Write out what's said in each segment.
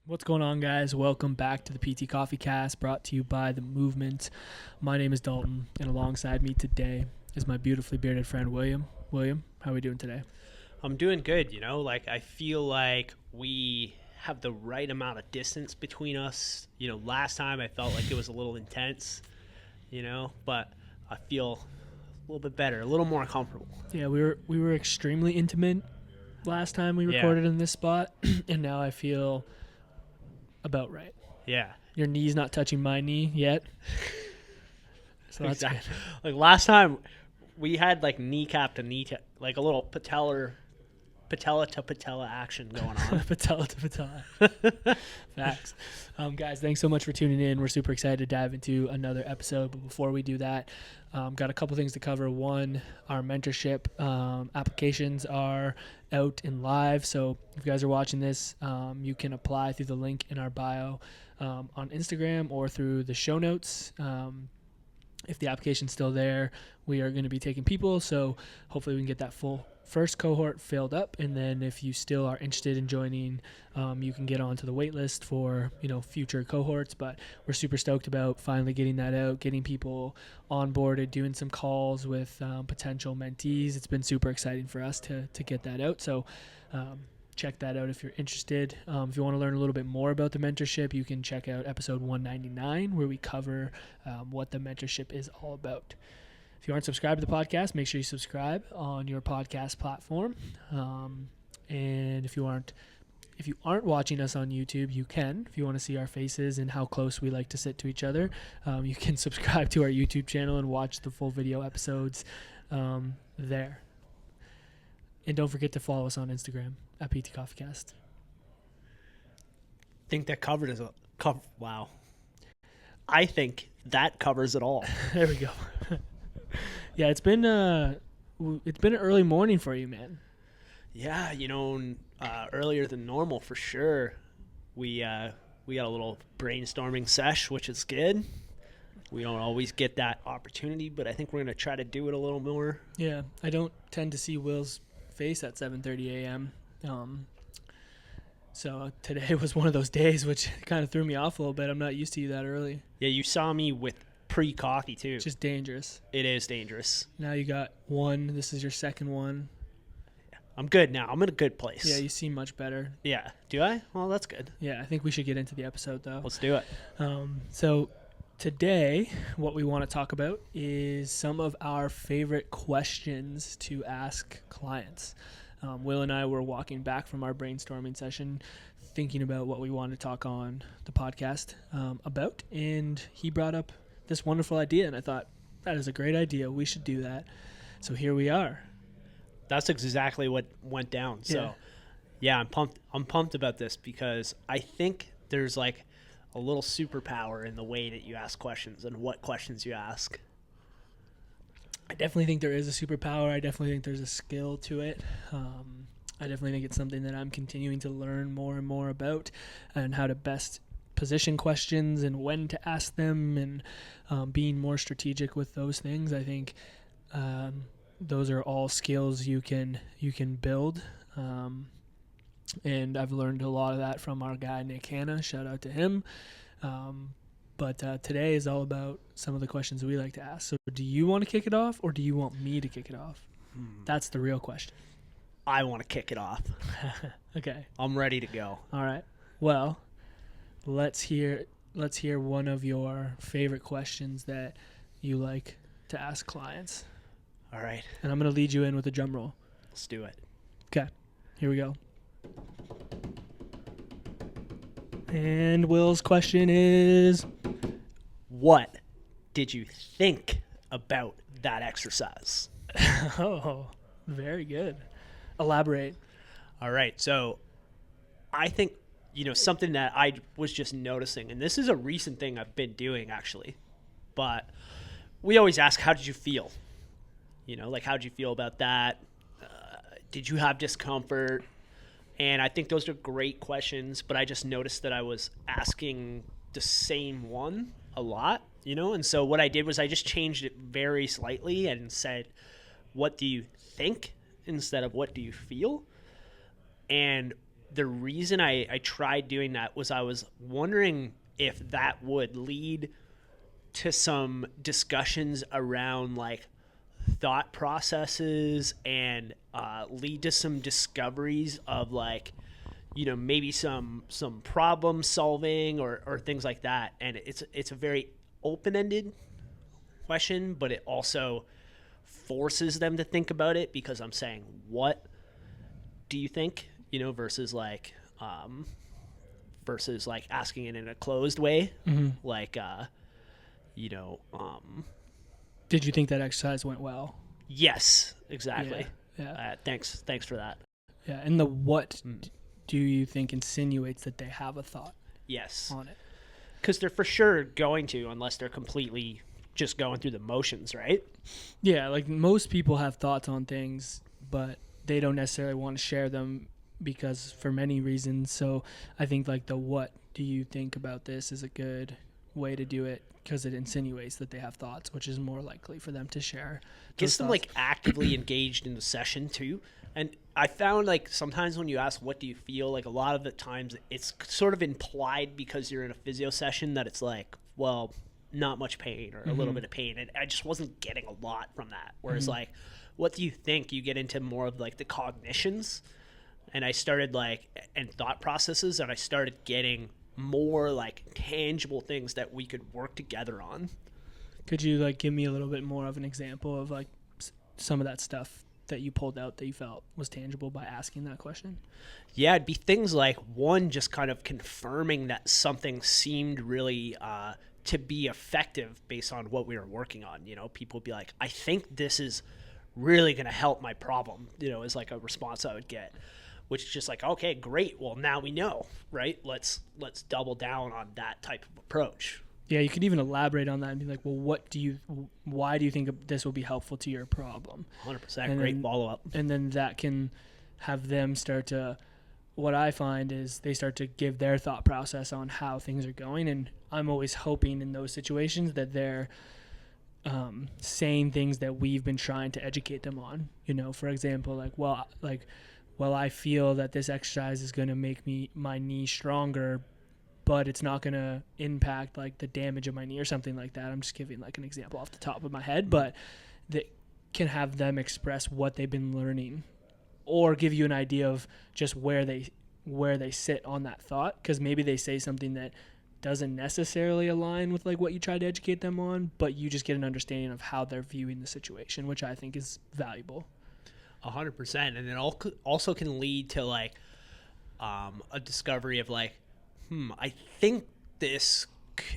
What's going on, guys? Welcome back to the PT Coffee Cast, brought to you by The Movement. My name is Dalton, and alongside me today is my beautifully bearded friend, William. William, how are we doing today? I'm doing good, I feel like we have the right amount of distance between us. Last time I felt like it was a little intense, but I feel a little bit better, a little more comfortable. Yeah, we were extremely intimate last time we Yeah. recorded in this spot, and now I feel about right. Yeah. Your knee's not touching my knee yet, so that's good. Exactly. Like last time we had like kneecap to kneecap, like a little patella to patella action going on. Patella to patella. Facts. Guys, thanks so much for tuning in. We're super excited to dive into another episode. But before we do that, got a couple things to cover. One, our mentorship applications are out and live. So if you guys are watching this, you can apply through the link in our bio on Instagram or through the show notes. If the application's still there, we are going to be taking people. So hopefully we can get that full first cohort filled up, and then if you still are interested in joining, you can get onto the wait list for future cohorts. But we're super stoked about finally getting that out, getting people onboarded, doing some calls with potential mentees. It's been super exciting for us to get that out. So check that out if you're interested. If you want to learn a little bit more about the mentorship, you can check out episode 199 where we cover what the mentorship is all about. If you aren't subscribed to the podcast, make sure you subscribe on your podcast platform. And if you aren't watching us on YouTube, you can. If you want to see our faces and how close we like to sit to each other, you can subscribe to our YouTube channel and watch the full video episodes there. And don't forget to follow us on Instagram at PT CoffeeCast. I think that covered as a cover. Wow. I think that covers it all. There we go. Yeah, it's been an early morning for you, man. Yeah, earlier than normal for sure. We got a little brainstorming sesh, which is good. We don't always get that opportunity, but I think we're going to try to do it a little more. Yeah, I don't tend to see Will's face at 7:30 a.m. So today was one of those days which kind of threw me off a little bit. I'm not used to you that early. Yeah, you saw me with pre-coffee too. It's just dangerous. It is dangerous. Now you got one. This is your second one. I'm good now. I'm in a good place. Yeah, you seem much better. Yeah. Do I? Well, that's good. Yeah, I think we should get into the episode though. Let's do it. So today, what we want to talk about is some of our favorite questions to ask clients. Will and I were walking back from our brainstorming session thinking about what we wanted to talk on the podcast about, and he brought up this wonderful idea, and I thought, that is a great idea. We should do that. So here we are. That's exactly what went down. So, yeah, I'm pumped. I'm pumped about this because I think there's like a little superpower in the way that you ask questions and what questions you ask. I definitely think there is a superpower. I definitely think there's a skill to it. I definitely think it's something that I'm continuing to learn more and more about, and how to best position questions and when to ask them, and being more strategic with those things. I think those are all skills you can build. And I've learned a lot of that from our guy Nick Hanna. Shout out to him. But today is all about some of the questions we like to ask. So do you want to kick it off, or do you want me to kick it off? That's the real question. I want to kick it off. Okay. I'm ready to go. All right. Well, let's hear one of your favorite questions that you like to ask clients. All right. And I'm going to lead you in with a drum roll. Let's do it. Okay. Here we go. And Will's question is, what did you think about that exercise? oh, very good. Elaborate. All right. So I think, something that I was just noticing, and this is a recent thing I've been doing actually, but we always ask, how did you feel? How did you feel about that? Did you have discomfort? And I think those are great questions, but I just noticed that I was asking the same one a lot, and so what I did was I just changed it very slightly and said, what do you think instead of what do you feel? And the reason I tried doing that was I was wondering if that would lead to some discussions around like thought processes and lead to some discoveries of like, you know, maybe some problem solving or things like that. And it's a very open-ended question, but it also forces them to think about it, because I'm saying, what do you think, you know, versus like asking it in a closed way. Like you know, Did you think that exercise went well? yes, exactly. Yeah. Thanks for that. Yeah. And the what do you think insinuates that they have a thought Yes, on it? because they're for sure going to, unless they're completely just going through the motions, right? Yeah, like most people have thoughts on things, but they don't necessarily want to share them because for many reasons. So I think like the what do you think about this is a good way to do it, because it insinuates that they have thoughts, which is more likely for them to share. Gets them like actively engaged in the session too. And I found like sometimes when you ask what do you feel, like a lot of the times it's sort of implied because you're in a physio session that it's like, well, not much pain or a little bit of pain. And I just wasn't getting a lot from that. Whereas like, what do you think? You get into more of like the cognitions. And I started like, and thought processes, and I started getting more like tangible things that we could work together on. Could you like give me a little bit more of an example of like some of that stuff that you pulled out that you felt was tangible by asking that question? Yeah, it'd be things like, one, just kind of confirming that something seemed really to be effective based on what we were working on. You know, people would be like, I think this is really going to help my problem, you know, is like a response I would get, which is just like, okay, great. Well, now we know, right? Let's double down on that type of approach. Yeah, you could even elaborate on that and be like, well, why do you think this will be helpful to your problem? 100%. Great follow-up. And then that can have them start to, what I find is they start to give their thought process on how things are going. And I'm always hoping in those situations that they're saying things that we've been trying to educate them on. You know, for example, well, I feel that this exercise is going to make my knee stronger, but it's not going to impact like the damage of my knee or something like that. I'm just giving like an example off the top of my head, but that can have them express what they've been learning, or give you an idea of just where they sit on that thought, because maybe they say something that doesn't necessarily align with like what you try to educate them on, but you just get an understanding of how they're viewing the situation, which I think is valuable. 100%. And it also can lead to like a discovery of like, I think this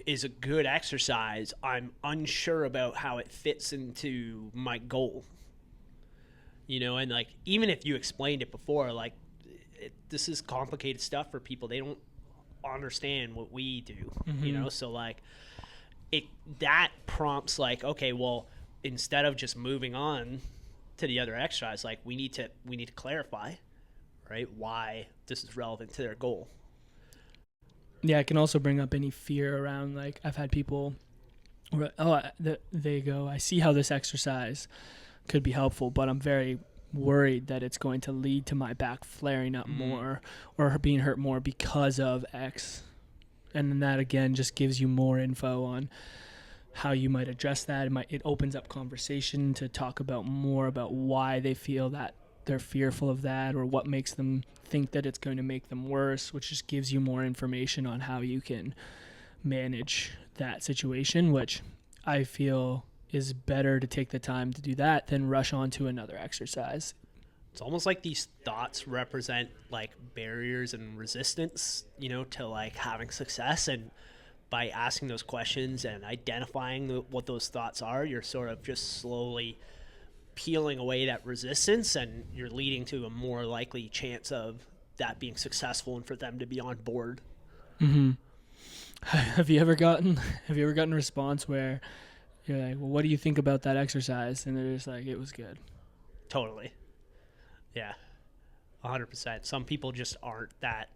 is a good exercise. I'm unsure about how it fits into my goal. You know, and like, even if you explained it before, like this is complicated stuff for people. They don't understand what we do, you know? So like that prompts like, okay, well, instead of just moving on to the other exercise, like we need to clarify, right, why this is relevant to their goal. Yeah, it can also bring up any fear around, like, I've had people where, they go, I see how this exercise could be helpful, but I'm very worried that it's going to lead to my back flaring up more or being hurt more because of X. And then that, again, just gives you more info on how you might address that. It opens up conversation to talk about more about why they feel that they're fearful of that, or what makes them think that it's going to make them worse, which just gives you more information on how you can manage that situation, which I feel is better to take the time to do that than rush on to another exercise. It's almost like these thoughts represent like barriers and resistance, you know, to like having success. And by asking those questions and identifying what those thoughts are, you're sort of just slowly peeling away that resistance, and you're leading to a more likely chance of that being successful and for them to be on board. Have you ever gotten a response where you're like, well, what do you think about that exercise? And they're just like, it was good. Totally. Yeah. 100%. Some people just aren't that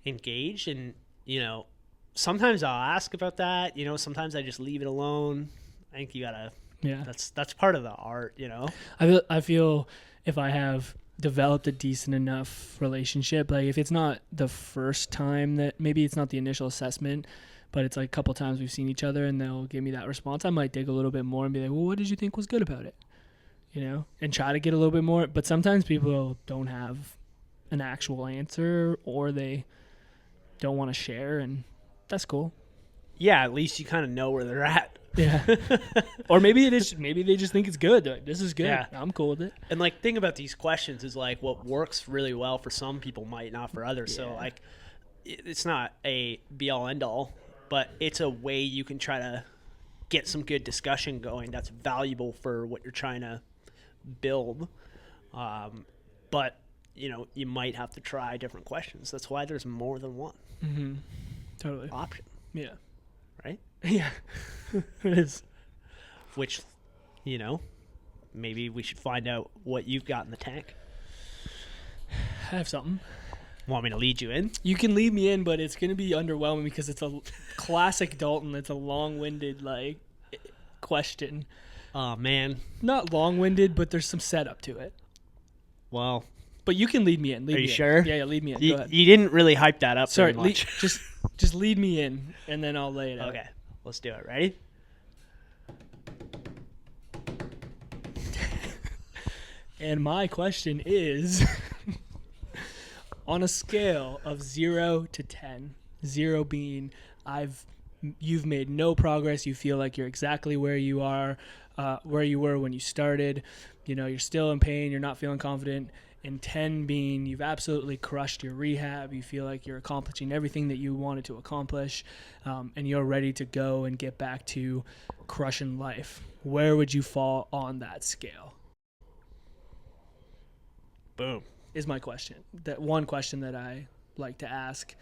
engaged, and, you know, sometimes I'll ask about that, you know, sometimes I just leave it alone. I think you gotta, that's part of the art, you know? I feel if I have developed a decent enough relationship, like if it's not the first time, that maybe it's not the initial assessment, but it's like a couple times we've seen each other and they'll give me that response, I might dig a little bit more and be like, well, what did you think was good about it? You know, and try to get a little bit more. But sometimes people don't have an actual answer, or they don't want to share, and that's cool. Yeah, at least you kind of know where they're at. Yeah. Or maybe they just think it's good. They're like, this is good. Yeah. I'm cool with it. And like, thing about these questions is like, what works really well for some people might not for others. So Yeah. like, it's not a be all end all, but it's a way you can try to get some good discussion going that's valuable for what you're trying to build. But you know, you might have to try different questions. That's why there's more than one Mm-hmm. Totally. option, Yeah. right? Yeah. It is. Which, you know, maybe we should find out what you've got in the tank. I have something. Want me to lead you in? You can lead me in, but it's going to be underwhelming because it's a classic Dalton. It's a long-winded, like, question. Oh, man. Not long-winded, but there's some setup to it. Well, But you can lead me in. Lead Are me you in. sure? Yeah, lead me in. Go you ahead. didn't really hype that up Sorry, very much. just lead me in, and then I'll lay it out. Okay, let's do it. Ready? And my question is, on a scale of 0 to 10, 0 being you've made no progress, you feel like you're exactly where you are, where you were when you started, you know, you're still in pain, you're not feeling confident, and 10 being you've absolutely crushed your rehab, you feel like you're accomplishing everything that you wanted to accomplish, and you're ready to go and get back to crushing life. Where would you fall on that scale? Boom. Is my question. That one question that I like to ask.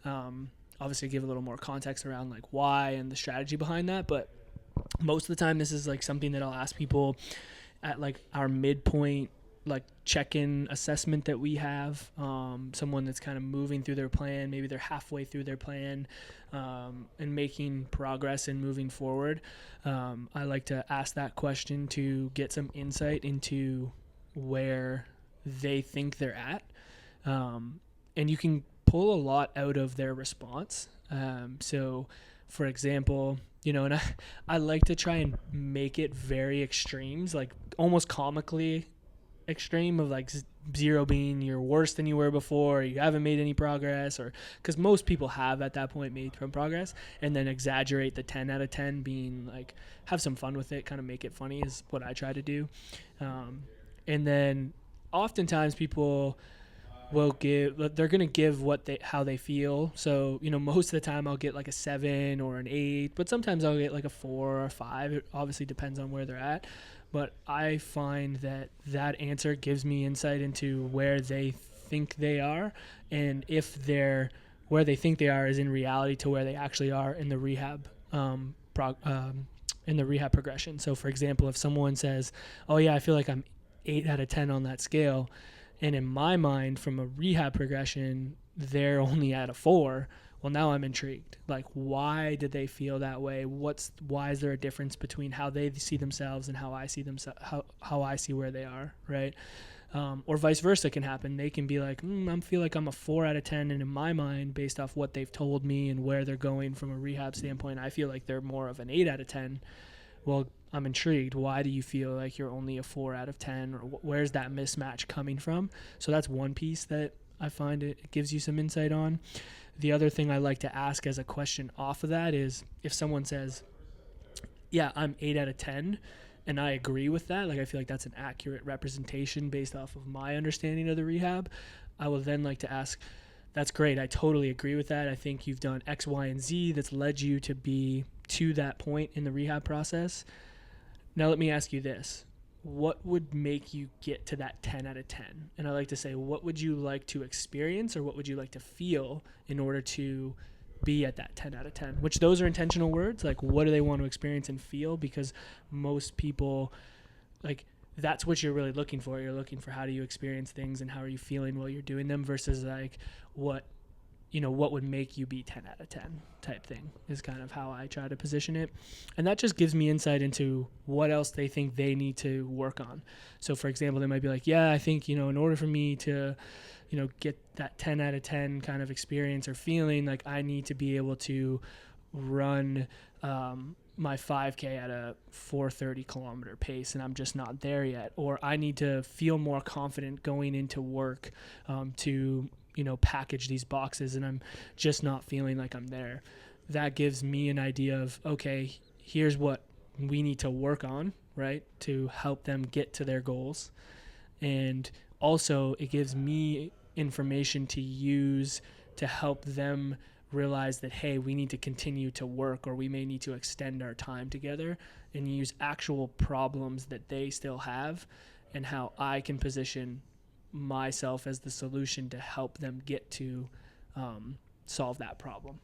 Obviously give a little more context around like why and the strategy behind that, but most of the time this is like something that I'll ask people at like our midpoint, like check-in assessment that we have. Someone that's kind of moving through their plan, maybe they're halfway through their plan, and making progress and moving forward. I like to ask that question to get some insight into where they think they're at, and you can pull a lot out of their response. So for example, you know, and I like to try and make it very extremes, like almost comically extreme, of like 0 being you're worse than you were before, you haven't made any progress, or because most people have at that point made some progress, and then exaggerate the 10 out of 10 being like have some fun with it, kind of make it funny is what I try to do. And then oftentimes people will they're going to give how they feel. So, you know, most of the time I'll get like a 7 or an 8, but sometimes I'll get like a 4 or a 5. It obviously depends on where they're at. But I find that answer gives me insight into where they think they are, and if where they think they are is in reality to where they actually are in the rehab in the rehab progression. So for example, if someone says, oh yeah, I feel like I'm 8 out of 10 on that scale, and in my mind from a rehab progression they're only at a 4, well, now I'm intrigued. Like, why did they feel that way? Why is there a difference between how they see themselves and how I see how I see where they are, right? Or vice versa can happen. They can be like, I feel like I'm a 4 out of 10, and in my mind, based off what they've told me and where they're going from a rehab standpoint, I feel like they're more of an 8 out of 10. Well, I'm intrigued. Why do you feel like you're only a 4 out of 10? Or where's that mismatch coming from? So that's one piece that I find it gives you some insight on. The other thing I like to ask as a question off of that is if someone says, yeah, I'm 8 out of 10, and I agree with that, like I feel like that's an accurate representation based off of my understanding of the rehab, I will then like to ask, that's great, I totally agree with that. I think you've done X, Y, and Z that's led you to be to that point in the rehab process. Now let me ask you this. What would make you get to that 10 out of 10? And I like to say, what would you like to experience or what would you like to feel in order to be at that 10 out of 10? Which those are intentional words. Like, what do they want to experience and feel? Because most people, like, that's what you're really looking for. You're looking for how do you experience things and how are you feeling while you're doing them versus, like, what, what would make you be 10 out of 10 type thing is kind of how I try to position it. And that just gives me insight into what else they think they need to work on. So for example, they might be like, yeah, I think, in order for me to, get that 10 out of 10 kind of experience or feeling, like I need to be able to run my 5K at a 4:30 kilometer pace, and I'm just not there yet. Or I need to feel more confident going into work to package these boxes, and I'm just not feeling like I'm there. That gives me an idea of, okay, here's what we need to work on, right, to help them get to their goals. And also it gives me information to use to help them realize that, hey, we need to continue to work, or we may need to extend our time together, and use actual problems that they still have and how I can position myself as the solution to help them get to solve that problem.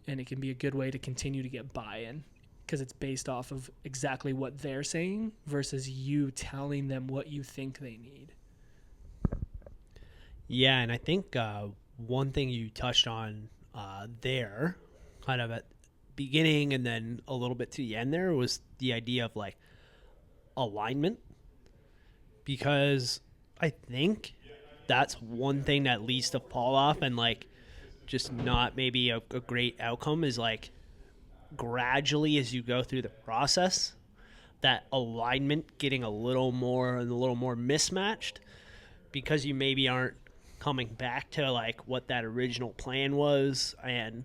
And it can be a good way to continue to get buy-in, because it's based off of exactly what they're saying versus you telling them what you think they need. Yeah, and I think one thing you touched on there, kind of at beginning and then a little bit to the end there, was the idea of like alignment, because I think that's one thing that leads to fall off and like just not maybe a great outcome, is like gradually as you go through the process, that alignment getting a little more mismatched, because you maybe aren't coming back to like what that original plan was, and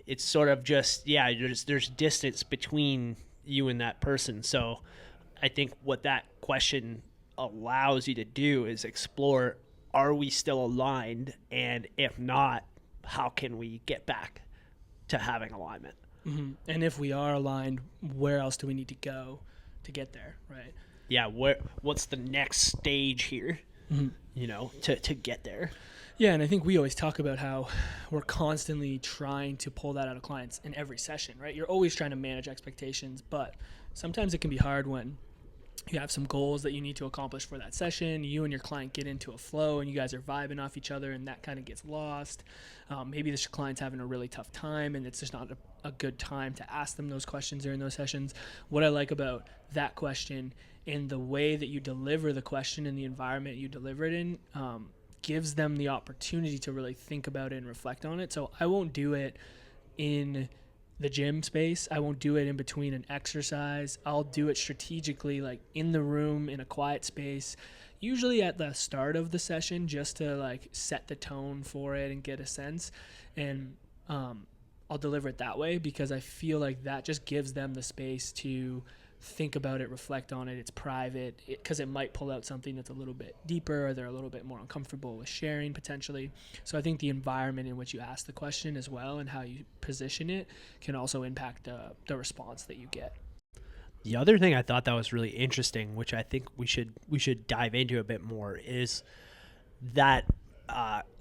it's sort of just there's distance between you and that person. So I think what that question allows you to do is explore, are we still aligned, and if not, how can we get back to having alignment? Mm-hmm. And if we are aligned, where else do we need to go to get there, right? Yeah, what's the next stage here? Mm-hmm. To get there. Yeah, and I think we always talk about how we're constantly trying to pull that out of clients in every session, right? You're always trying to manage expectations, but sometimes it can be hard when you have some goals that you need to accomplish for that session. You and your client get into a flow and you guys are vibing off each other, and that kind of gets lost. Maybe this client's having a really tough time and it's just not a good time to ask them those questions during those sessions. What I like about that question and the way that you deliver the question and the environment you deliver it in gives them the opportunity to really think about it and reflect on it. So I won't do it in the gym space. I won't do it in between an exercise. I'll do it strategically, like in the room, in a quiet space, usually at the start of the session, just to like set the tone for it and get a sense. And I'll deliver it that way because I feel like that just gives them the space to think about it, reflect on it. It's private because it might pull out something that's a little bit deeper, or they're a little bit more uncomfortable with sharing potentially. So I think the environment in which you ask the question as well and how you position it can also impact the response that you get. The other thing I thought that was really interesting, which I think we should dive into a bit more, is that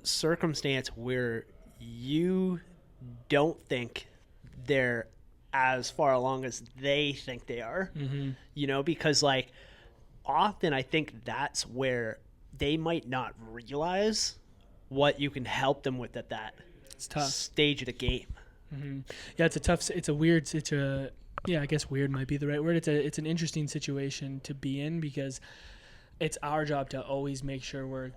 circumstance where you don't think they're as far along as they think they are, because like often I think that's where they might not realize what you can help them with at that stage of the game. Mm-hmm. Yeah, I guess weird might be the right word. It's an interesting situation to be in, because it's our job to always make sure we're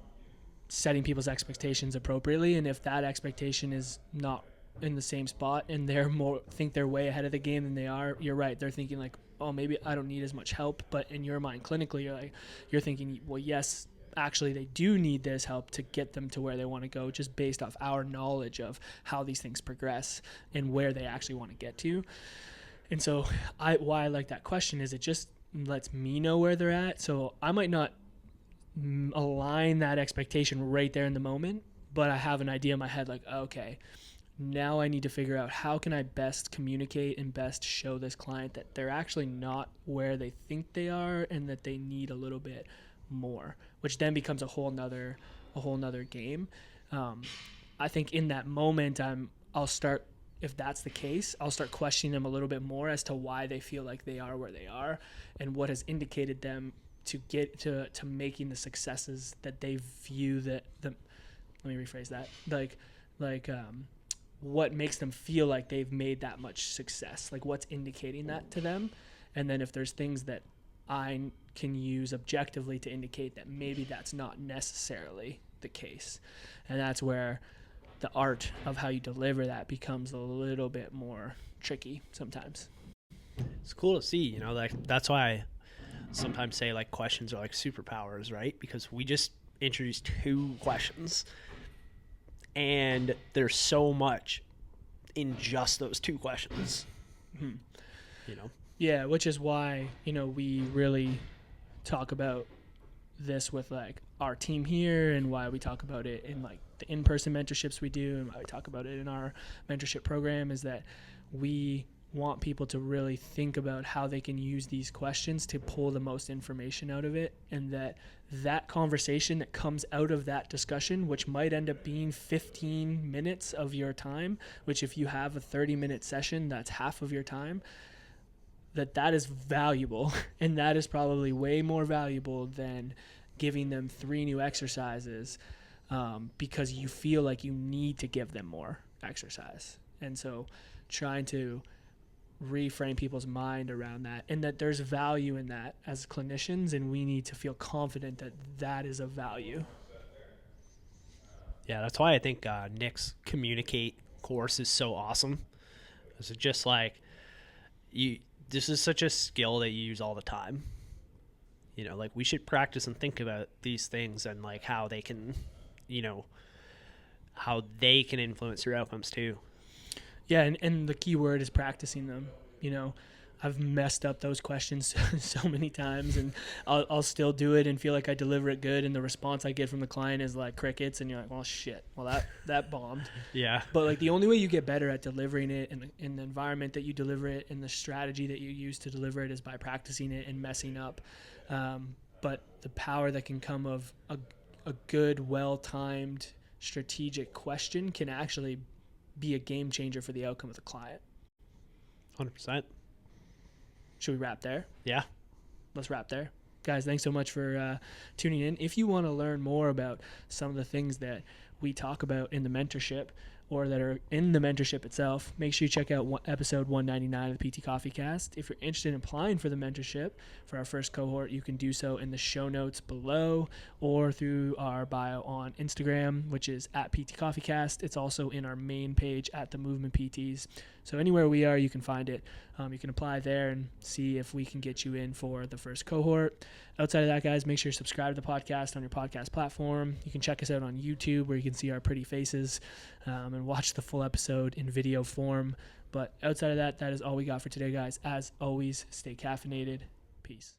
setting people's expectations appropriately. And if that expectation is not in the same spot and think they're way ahead of the game than they are, you're right. They're thinking like, oh, maybe I don't need as much help. But in your mind, clinically, you're thinking, well, yes, actually they do need this help to get them to where they want to go, just based off our knowledge of how these things progress and where they actually want to get to. And so why I like that question is it just lets me know where they're at. So I might not align that expectation right there in the moment, but I have an idea in my head like, okay, now I need to figure out how can I best communicate and best show this client that they're actually not where they think they are and that they need a little bit more, which then becomes a whole nother game. I think in that moment, if that's the case, I'll start questioning them a little bit more as to why they feel like they are where they are and what has indicated them to get to making the successes that they view let me rephrase that. Like like what makes them feel like they've made that much success, like what's indicating that to them. And then if there's things that I can use objectively to indicate that maybe that's not necessarily the case. And that's where the art of how you deliver that becomes a little bit more tricky sometimes. It's cool to see, you know, like that's why I sometimes say like questions are like superpowers, right? Because we just introduced 2 questions and there's so much in just those 2 questions. Mm-hmm. You know? Yeah, which is why, you know, we really talk about this with like our team here, and why we talk about it in like the in-person mentorships we do, and why we talk about it in our mentorship program, is that we want people to really think about how they can use these questions to pull the most information out of it, and that conversation that comes out of that discussion, which might end up being 15 minutes of your time, which if you have a 30-minute session, that's half of your time, that is valuable. And that is probably way more valuable than giving them 3 new exercises because you feel like you need to give them more exercise. And so trying to reframe people's mind around that, and that there's value in that as clinicians, and we need to feel confident that that is of value. Yeah, that's why I think Nick's Communicate course is so awesome. It's just like this is such a skill that you use all the time. You know, like we should practice and think about these things and like how they can, you know, how they can influence your outcomes too. Yeah, and the key word is practicing them. You know, I've messed up those questions so many times, and I'll still do it and feel like I deliver it good, and the response I get from the client is like crickets, and you're like, well, shit, well, that bombed. Yeah. But like the only way you get better at delivering it in the environment that you deliver it, and the strategy that you use to deliver it, is by practicing it and messing up. But the power that can come of a good, well-timed, strategic question can actually be a game changer for the outcome of the client. 100%. Should we wrap there? Yeah. Let's wrap there. Guys, thanks so much for tuning in. If you want to learn more about some of the things that we talk about in the mentorship, or that are in the mentorship itself, make sure you check out episode 199 of the PT Coffee Cast. If you're interested in applying for the mentorship for our first cohort, you can do so in the show notes below, or through our bio on Instagram, which is at PT Coffee Cast. It's also in our main page at the Movement PTs. So anywhere we are, you can find it. You can apply there and see if we can get you in for the first cohort. Outside of that, guys, make sure you subscribe to the podcast on your podcast platform. You can check us out on YouTube, where you can see our pretty faces and watch the full episode in video form. But outside of that, that is all we got for today, guys. As always, stay caffeinated. Peace.